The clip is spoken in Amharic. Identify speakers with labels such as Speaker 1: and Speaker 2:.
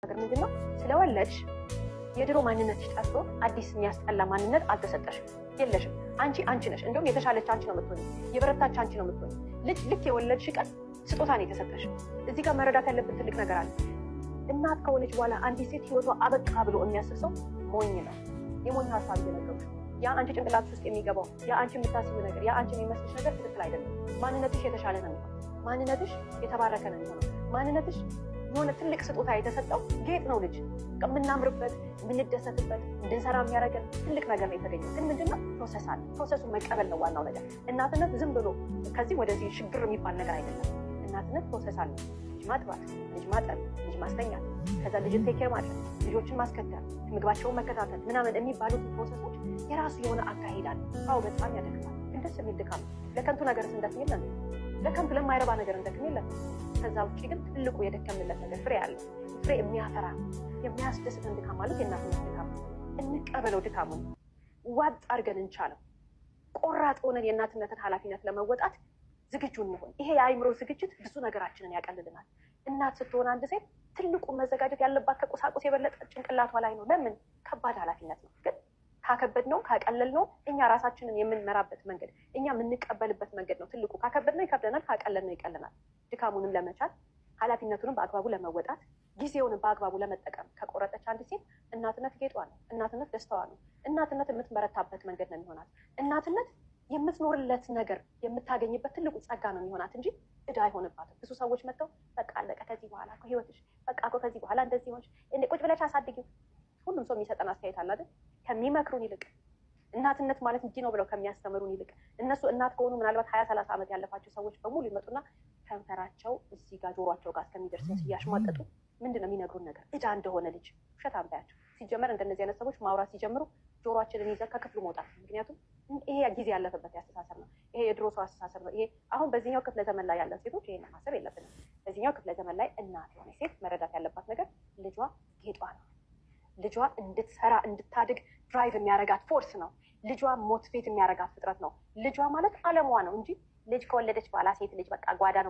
Speaker 1: ነገር ምንድነው? ስለወለድሽ የድሮ ማንነትሽ ጠፍቶ አዲስ የሚያስጠላ ማንነት አልተሰጠሽም። የለሽም። አንቺ ነሽ። እንደውም የተሻለች አንቺ ነው የምትሆኝ፣ የበረታች አንቺ ነው የምትሆኝ። ልክ የወለድሽ ቀን ስጦታ ነው የተሰጠሽ። እዚህ ጋር መረዳት ያለብን ትልቅ ነገር አለ። እናት ከሆነች በኋላ አንዲት ሴት ህይወቷ አበቃ ብሎ የሚያስብ ሰው ሞኝ ነው። የሞኝ ሀሳብ እየነገሩሽ ያ አንቺ ጭንቅላት ውስጥ የሚገባው ያ አንቺ የምታስቢው ነገር ያ አንቺ የሚመስልሽ ነገር ትክክል አይደለም። ማንነትሽ የተሻለ ነው የሚሆነው። ማንነትሽ የተባረከ ነው የሚሆነው። ማንነትሽ የሆነ ትልቅ ስጦታ የተሰጠው ጌጥ ነው። ልጅ የምናምርበት የምንደሰትበት እንድንሰራ የሚያደርገን ትልቅ ነገር ነው የተገኘው። ግን ምንድነው? ፕሮሰስ አለ። ፕሮሰሱን መቀበል ነው ዋናው ነገር። እናትነት ዝም ብሎ ከዚህ ወደዚህ ሽግር የሚባል ነገር አይደለም። እናትነት ፕሮሰስ አለ። ልጅ ማጥባት፣ ልጅ ማጠብ፣ ልጅ ማስተኛት፣ ከዛ ልጅን ቴኬር ማድረግ፣ ልጆችን ማስከተል፣ ምግባቸውን መከታተል ምናምን የሚባሉት ፕሮሰሶች የራሱ የሆነ አካሄድ አለ። አዎ በጣም ያደክማል። ግን ደስ የሚል ድካም። ለከንቱ ነገር እንደክም የለም። ለከንቱ ለማይረባ ነገር እንደክም የለም። ከዛ ውጭ ግን ትልቁ የደከምንለት ነገር ፍሬ አለ። ፍሬ የሚያፈራ የሚያስደስተን ድካም ማለት የእናትነት ድካም። እንቀበለው ድካሙን፣ ዋጥ አድርገን እንቻለው። ቆራጥ ሆነን የእናትነትን ኃላፊነት ለመወጣት ዝግጁ እንሆን። ይሄ የአእምሮ ዝግጅት ብዙ ነገራችንን ያቀልልናል። እናት ስትሆን አንድ ሴት ትልቁን መዘጋጀት ያለባት ከቁሳቁስ የበለጠ ጭንቅላቷ ላይ ነው። ለምን? ከባድ ኃላፊነት ነው። ግን ካከበድ ነው ካቀለል ነው እኛ ራሳችንን የምንመራበት መንገድ እኛ የምንቀበልበት መንገድ ነው ትልቁ። ካከበድ ነው ይከብደናል፣ ካቀለል ነው ይቀለናል። ድካሙንም ለመቻል ኃላፊነቱንም በአግባቡ ለመወጣት ጊዜውንም በአግባቡ ለመጠቀም ከቆረጠች አንድ ሴት እናትነት ጌጧ ነው። እናትነት ደስታዋ ነው። እናትነት የምትመረታበት መንገድ ነው የሚሆናት። እናትነት የምትኖርለት ነገር የምታገኝበት ትልቁ ጸጋ ነው የሚሆናት እንጂ እዳ አይሆንባትም። ብዙ ሰዎች መጥተው በቃ አለቀ፣ ከዚህ በኋላ እኮ ህይወትሽ በቃ እኮ ከዚህ በኋላ እንደዚህ ሆንሽ፣ ቁጭ ብለሽ አሳድጊው። ሁሉም ሰው የሚሰጠን አስተያየት አለ አይደል? ከሚመክሩን ይልቅ እናትነት ማለት እንዲህ ነው ብለው ከሚያስተምሩን ይልቅ እነሱ እናት ከሆኑ ምናልባት 20-30 ዓመት ያለፋቸው ሰዎች በሙሉ ይመጡና ከንፈራቸው እዚህ ጋር ጆሯቸው ጋር እስከሚደርስ እያሽሟጠጡ ምንድን ነው የሚነግሩን ነገር? እዳ እንደሆነ ልጅ ውሸት አንባያቸው። ሲጀመር እንደነዚህ አይነት ሰዎች ማውራት ሲጀምሩ ጆሯችንን ይዘን ከክፍሉ መውጣት። ምክንያቱም ይሄ ጊዜ ያለፈበት ያስተሳሰብ ነው። ይሄ የድሮ ሰው አስተሳሰብ ነው። ይሄ አሁን በዚህኛው ክፍለ ዘመን ላይ ያለን ሴቶች ይሄን ማሰብ የለብንም። በዚህኛው ክፍለ ዘመን ላይ እናት የሆነ ሴት መረዳት ያለባት ነገር ልጇ ጌጧ ነው። ልጇ እንድትሰራ እንድታድግ ድራይቭ የሚያረጋት ፎርስ ነው። ልጇ ሞቲቬት የሚያረጋት ፍጥረት ነው። ልጇ ማለት አለሟ ነው እንጂ ልጅ ከወለደች በኋላ ሴት ልጅ በቃ ጓዳ ነው